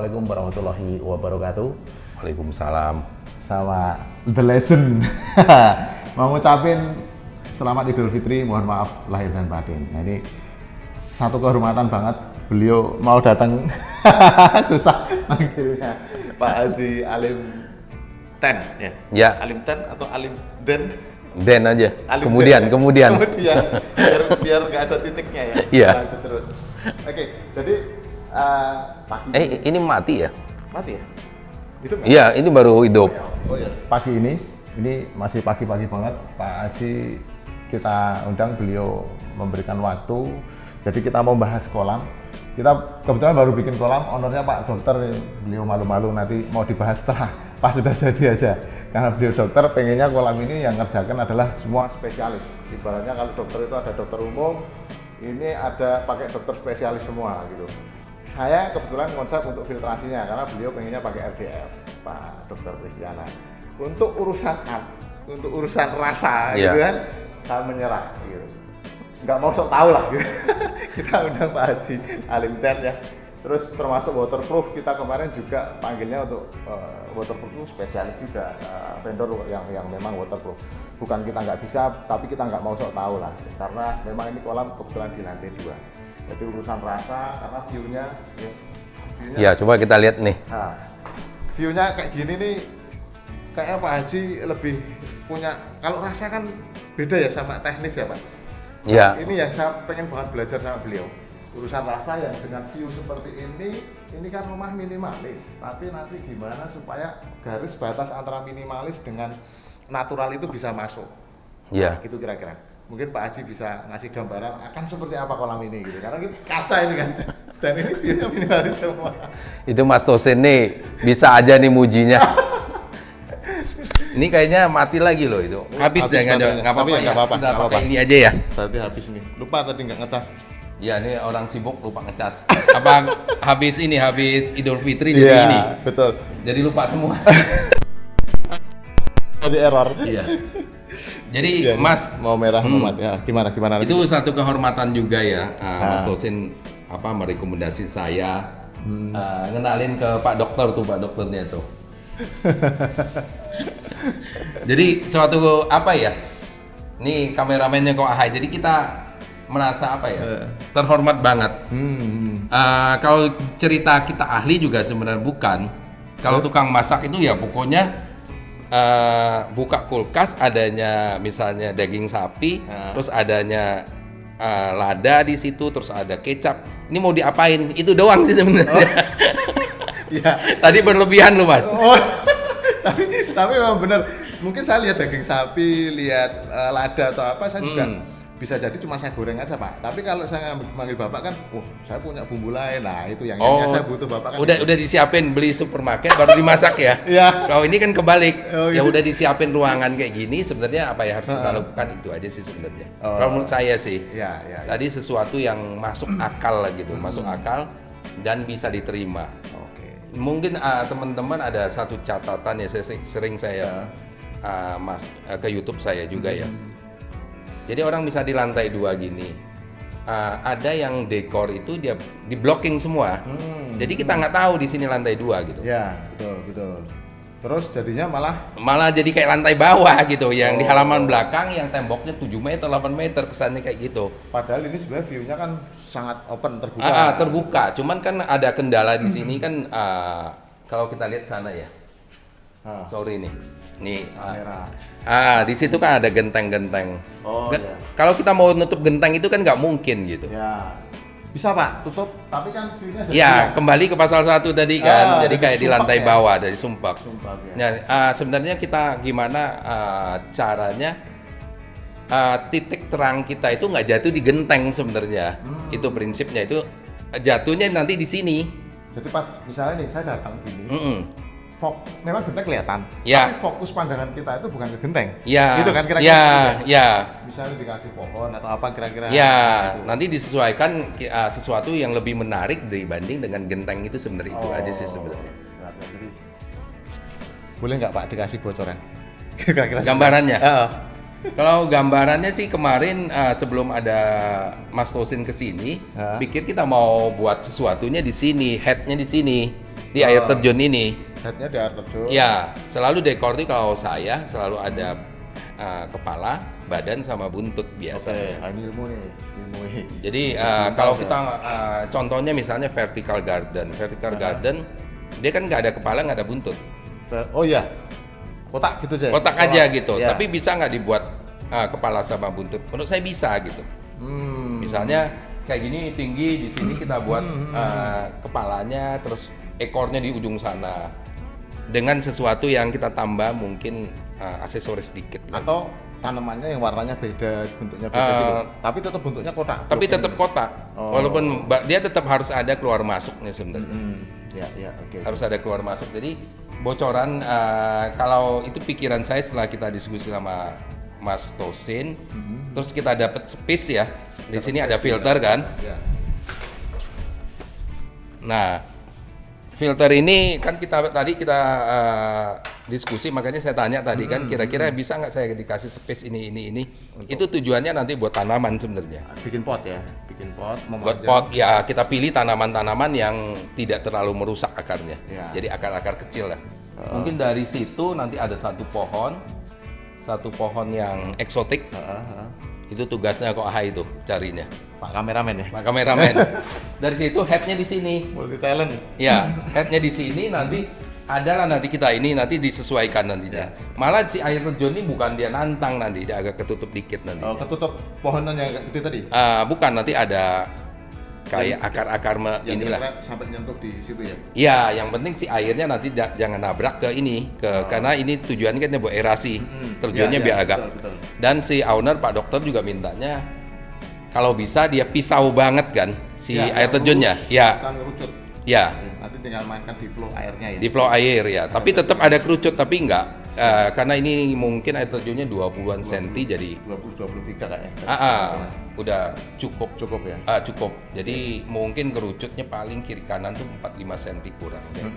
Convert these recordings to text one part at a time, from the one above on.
Assalamualaikum warahmatullahi wabarakatuh. Waalaikumsalam. Sama The Legend. Mau ngucapin selamat Idul Fitri, mohon maaf lahir dan batin. Nah, ini satu kehormatan banget beliau mau datang. Susah manggilnya. Pak Haji Alim Ten ya. Ya. Alim Ten atau Alim Den? Den aja. Alim Kemudian. Biar nggak ada titiknya ya. Iya. Lanjut terus. Oke, jadi pagi Ini mati ya? mati ya? Hidup nggak? Iya, ini baru hidup. Oh iya. Pagi ini masih pagi-pagi banget, Pak Haji kita undang, beliau memberikan waktu. Jadi kita mau bahas kolam. Kita kebetulan baru bikin kolam, ownernya Pak Dokter, beliau malu-malu nanti mau dibahas setelah pas sudah jadi aja. Karena beliau dokter, pengennya kolam ini yang ngerjakan adalah semua spesialis. Ibaratnya kalau dokter itu ada dokter umum, ini ada pakai dokter spesialis semua gitu. Saya kebetulan konsep untuk filtrasinya karena beliau pengennya pakai RDF, Pak Dokter Kristiana. Untuk urusan art, untuk urusan rasa gitu kan, saya menyerah gitu. Nggak mau sok tahu lah gitu. Kita undang Pak Haji Alim Ten ya. Terus termasuk waterproof, kita kemarin juga panggilnya untuk waterproof itu spesialis juga, vendor yang memang waterproof. Bukan kita nggak bisa, tapi kita nggak mau sok tahu lah, karena memang ini kolam kebetulan di lantai 2. Jadi urusan rasa, karena view-nya Ya, coba kita lihat nih. nah, view-nya kayak gini nih, kayaknya Pak Haji lebih punya, kalau rasa kan beda ya sama teknis ya Pak. Ya. Ini yang saya pengen banget belajar sama beliau. Urusan rasa yang dengan view seperti ini kan rumah minimalis, tapi nanti gimana supaya garis batas antara minimalis dengan natural itu bisa masuk. Ya. Nah, gitu kira-kira. Mungkin Pak Haji bisa ngasih gambaran akan seperti apa kolam ini gitu. Karena ini kaca ini kan. Dan ini view-nya minimalis semua. Itu Mas Tosen nih, bisa aja nih mujinya. Ini kayaknya mati lagi loh itu. Habis ya, nggak apa-apa ya. Nggak apa-apa. Kita nggak pakai apa-apa. ini aja ya. Berarti habis nih. Lupa tadi nggak ngecas. Ya, ini orang sibuk lupa ngecas. Apa habis Idul Fitri jadi ini. Betul. Jadi lupa semua. Jadi error. Iya. Jadi Ya, Mas, mau merah mau mati. Ya, gimana itu satu kehormatan juga ya, Mas Tosin merekomendasi saya ngenalin ke Pak Dokter tuh, Pak Dokternya tuh. Jadi suatu apa ya? Nih kameramennya kok Ahai. Jadi kita merasa apa ya? Terhormat banget. Kalau cerita kita ahli juga sebenarnya bukan. Kalau tukang masak itu ya pokoknya buka kulkas adanya misalnya daging sapi, terus adanya lada di situ, terus ada kecap. Ini mau diapain? Itu doang sih sebenarnya. Iya. Tadi berlebihan loh Mas. Oh, tapi memang benar. Mungkin saya lihat daging sapi, lihat lada atau apa, saya juga bisa jadi cuma saya goreng aja Pak. Tapi kalau saya manggil Bapak kan, saya punya bumbu lain. Nah itu yang saya butuh Bapak kan. Udah disiapin beli supermarket baru dimasak ya. Iya. Kalau ini kan kebalik. Oh, Ya gitu. udah disiapin ruangan kayak gini, sebenarnya apa yang harus kita lakukan itu aja sih sebenarnya. Kalau menurut saya sih. Iya. Tadi sesuatu yang masuk akal lah gitu, masuk akal dan bisa diterima. Oke. Mungkin teman-teman ada satu catatan ya sering saya ke YouTube saya juga ya. Jadi orang bisa di lantai 2 gini. Ada yang dekor itu dia di blocking semua. Jadi kita nggak tahu di sini lantai 2 gitu. Ya, betul. Terus jadinya Malah jadi kayak lantai bawah gitu, yang di halaman belakang yang temboknya 7 meter, 8 meter kesannya kayak gitu. padahal ini sebenarnya view-nya kan sangat open, terbuka. Terbuka, cuman kan ada kendala di sini kan kalau kita lihat sana ya. Sorry nih. Kamera. Di situ kan ada genteng-genteng. Oh, iya. Kalau kita mau nutup genteng itu kan nggak mungkin gitu. Ya. Bisa Pak, tutup, tapi kan view-nya jadi Ya, kembali ke pasal 1 tadi kan. Jadi dari kayak di sumpak lantai ya? bawah dari sumpak. Sumpah, ya. Nah, sebenarnya kita gimana caranya titik terang kita itu nggak jatuh di genteng sebenarnya. Itu prinsipnya, itu jatuhnya nanti di sini. Jadi pas misalnya nih saya datang sini, memang genteng kelihatan, Ya. tapi fokus pandangan kita itu bukan ke genteng. Ya, Gitu kan kira-kira. ya. Misalnya dikasih pohon atau apa kira-kira. Ya, gitu. nanti disesuaikan sesuatu yang lebih menarik dibanding dengan genteng itu sebenarnya itu aja sih sebenarnya. Siap, ya. Jadi, boleh nggak Pak dikasih bocoran? Kira-kira Gambarannya? Kalau gambarannya sih kemarin sebelum ada Mas Tosin ke sini, pikir kita mau buat sesuatunya di sini, headnya di sini, di air terjun ini. Headnya di air terjun. Ya, selalu dekor ini kalau saya selalu ada kepala, badan sama buntut biasanya. Oke, ini ilmu nih, ilmu ini. Jadi kalau kita contohnya misalnya vertical garden, dia kan nggak ada kepala, nggak ada buntut. Oh iya, kotak gitu aja. Kotak aja gitu. Ya. Tapi bisa nggak dibuat kepala sama buntut? Menurut saya bisa gitu. Misalnya kayak gini tinggi, di sini kita buat kepalanya, terus ekornya di ujung sana. Dengan sesuatu yang kita tambah mungkin aksesoris sedikit. Atau tanamannya yang warnanya beda, bentuknya beda gitu. Tapi tetap bentuknya kotak. Tapi tetap kotak. Walaupun dia tetap harus ada keluar masuknya sebenarnya. Ya, oke. Harus ada keluar masuk. Jadi bocoran kalau itu pikiran saya setelah kita diskusi sama Mas Tosin, terus kita dapat space ya. Di sini ada filter kan. Ya. Nah, filter ini kan kita diskusi, makanya saya tanya tadi kan kira-kira bisa nggak saya dikasih space ini. Itu tujuannya nanti buat tanaman sebenarnya. Bikin pot ya, bikin pot. Buat pot ya, kita pilih tanaman-tanaman yang tidak terlalu merusak akarnya. Ya. Jadi akar-akar kecil lah. Mungkin dari situ nanti ada satu pohon yang eksotik. Itu tugasnya kok AHA itu carinya. Pak kameramen ya. Pak kameramen. Dari situ headnya di sini. Multi talent. Ya, headnya di sini, nanti adalah nanti kita ini nanti disesuaikan nantinya. Malah si air terjun ini bukan dia nantang nanti, dia agak ketutup dikit nanti. Oh, ketutup pohonan yang gede tadi. Bukan, nanti ada kayak akar-akar inilah. Yang sampai nyentuh di situ ya. Iya, yang penting si airnya nanti jangan nabrak ke ini, karena ini tujuannya kan buat aerasi. Terjunnya biar agak. Betul. Dan si owner Pak Dokter juga mintanya kalau bisa dia pisau banget kan si air terjunnya. Ya. Kan ngerucut. Ya. Nanti tinggal mainkan di flow airnya ya. Di flow air ya. Tapi tetap ada kerucut, tapi enggak. Karena ini mungkin air terjunnya 20-an senti jadi 20-23 kayaknya. Udah cukup. Cukup ya. Cukup. Jadi mungkin kerucutnya paling kiri kanan tuh 4-5 senti kurang ya.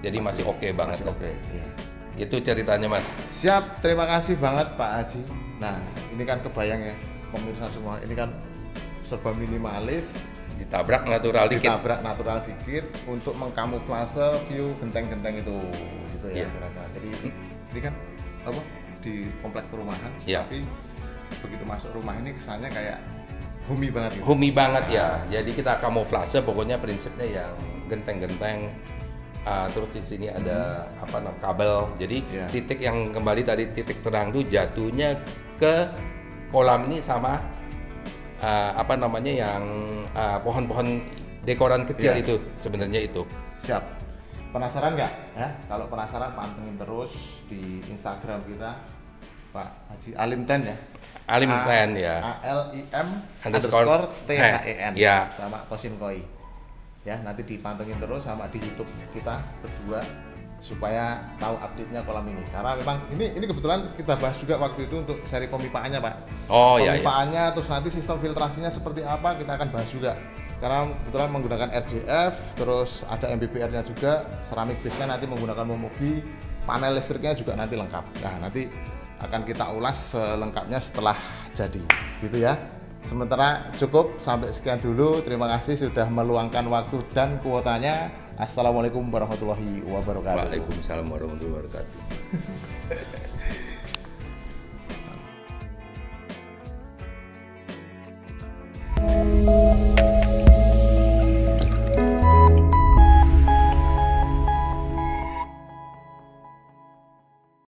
Jadi masih oke banget. Masih oke. Ya. Itu ceritanya Mas. Siap, terima kasih banget Pak Haji. Nah, ini kan kebayang ya pemirsa semua. Ini kan serba minimalis, Ditabrak natural dikit. Untuk mengkamuflase view genteng-genteng itu gitu ya. Iya. Kira-kira. Jadi ini kan apa di komplek perumahan, Iya. tapi begitu masuk rumah ini kesannya kayak homey banget gitu. Homey banget ya. Jadi kita kamuflase, pokoknya prinsipnya yang genteng-genteng. Terus di sini ada kabel. Jadi titik yang kembali tadi titik terang tuh jatuhnya ke kolam ini sama yang pohon-pohon dekoran kecil itu sebenarnya itu. Siap. Penasaran nggak? Ya, kalau penasaran pantengin terus di Instagram kita Pak Haji Alimten ya. Alimten ya. ALIM_THEN ya. sama Tosin Koi. Ya, nanti dipantengin terus sama di YouTube kita berdua supaya tahu update-nya kolam ini. Karena memang ini kebetulan kita bahas juga waktu itu untuk seri pemipaannya, Pak. Oh iya. Pemipaannya terus nanti sistem filtrasinya seperti apa kita akan bahas juga. Karena kebetulan menggunakan RJF, terus ada MBBR-nya juga, ceramic base-nya nanti menggunakan Momogi, panel listriknya juga nanti lengkap. Nah, nanti akan kita ulas selengkapnya setelah jadi, gitu ya. Sementara cukup sampai sekian dulu. Terima kasih sudah meluangkan waktu dan kuotanya. Assalamualaikum warahmatullahi wabarakatuh. Waalaikumsalam warahmatullahi wabarakatuh.